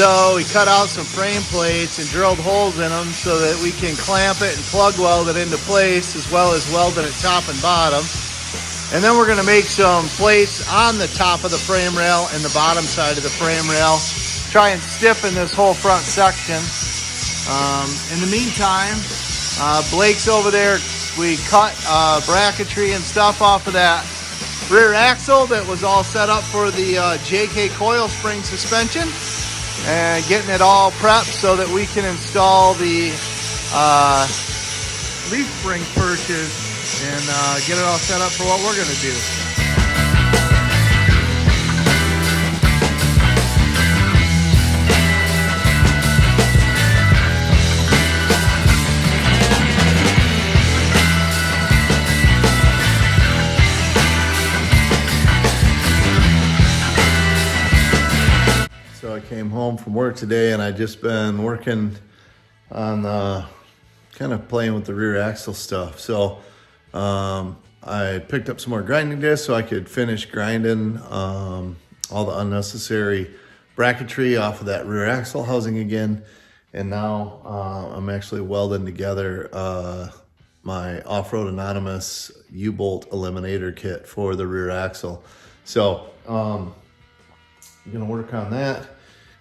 So we cut out some frame plates and drilled holes in them so that we can clamp it and plug weld it into place, as well as welding it top and bottom. And then we're going to make some plates on the top of the frame rail and the bottom side of the frame rail. Try and stiffen this whole front section. In the meantime, Blake's over there. We cut bracketry and stuff off of that rear axle that was all set up for the JK coil spring suspension, and getting it all prepped so that we can install the leaf spring perches and get it all set up for what we're going to do. So I came home from work today and I just been working on kind of playing with the rear axle stuff. So I picked up some more grinding discs so I could finish grinding all the unnecessary bracketry off of that rear axle housing again. And now I'm actually welding together my Off-Road Anonymous U-bolt eliminator kit for the rear axle. So I'm gonna work on that,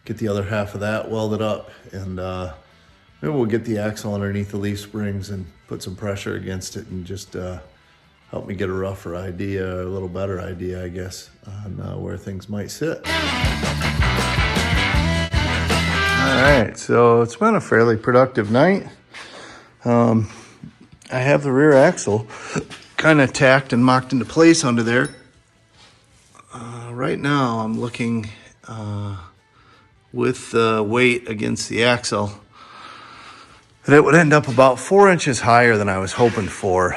get the other half of that welded up, and maybe we'll get the axle underneath the leaf springs and put some pressure against it and just help me get a rougher idea, a little better idea, I guess, on where things might sit. All right, so it's been a fairly productive night. I have the rear axle kind of tacked and mocked into place under there. Right now I'm looking with the weight against the axle that it would end up about 4 inches higher than I was hoping for.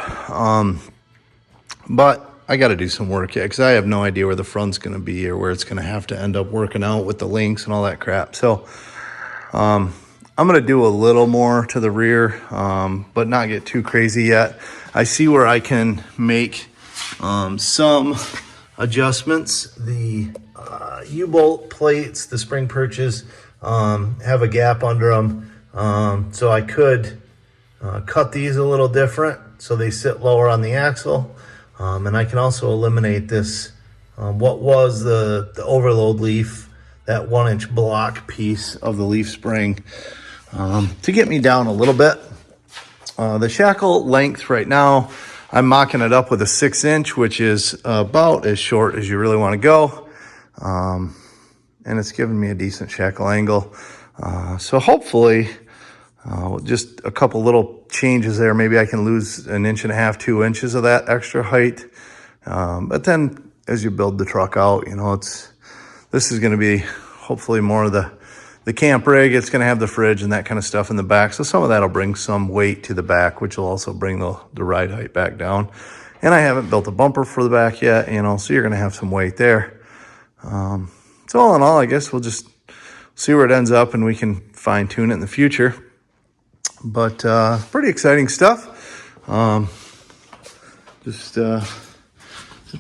But I got to do some work yet because I have no idea where the front's going to be or where it's going to have to end up working out with the links and all that crap. So I'm going to do a little more to the rear, but not get too crazy yet. I see where I can make some adjustments. The U-bolt plates, the spring perches, have a gap under them. So I could cut these a little different so they sit lower on the axle. And I can also eliminate this, what was the overload leaf, that 1 inch block piece of the leaf spring, to get me down a little bit. The shackle length right now, I'm mocking it up with a 6 inch, which is about as short as you really want to go. And it's giving me a decent shackle angle. So hopefully, just a couple little changes there. Maybe I can lose 1.5 inches, 2 inches of that extra height. But then as you build the truck out, you know, this is going to be hopefully more of the camp rig. It's going to have the fridge and that kind of stuff in the back. So some of that will bring some weight to the back, which will also bring the ride height back down. And I haven't built a bumper for the back yet, you know, so you're going to have some weight there. So all in all, I guess we'll just see where it ends up and we can fine tune it in the future. But pretty exciting stuff. Just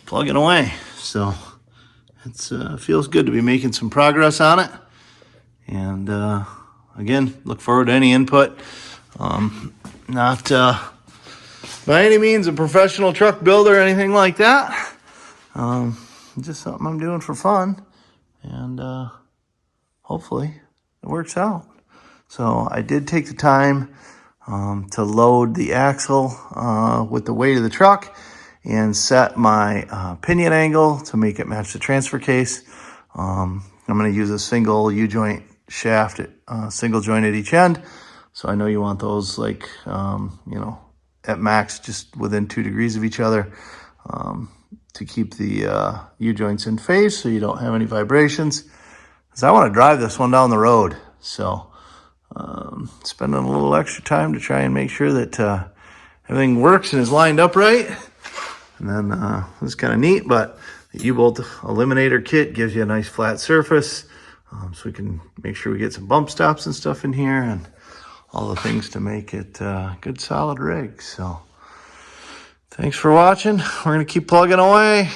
plugging away. So it's feels good to be making some progress on it. And again, look forward to any input. Not by any means a professional truck builder or anything like that. Just something I'm doing for fun. And hopefully it works out. So I did take the time to load the axle with the weight of the truck and set my pinion angle to make it match the transfer case. I'm going to use a single U-joint shaft, single joint at each end. So I know you want those like, you know, at max just within 2 degrees of each other to keep the U-joints in phase so you don't have any vibrations. Because I want to drive this one down the road. So spending a little extra time to try and make sure that everything works and is lined up right. And then it's kind of neat, but the U-bolt eliminator kit gives you a nice flat surface. So we can make sure we get some bump stops and stuff in here and all the things to make it a good solid rig. So thanks for watching. We're going to keep plugging away.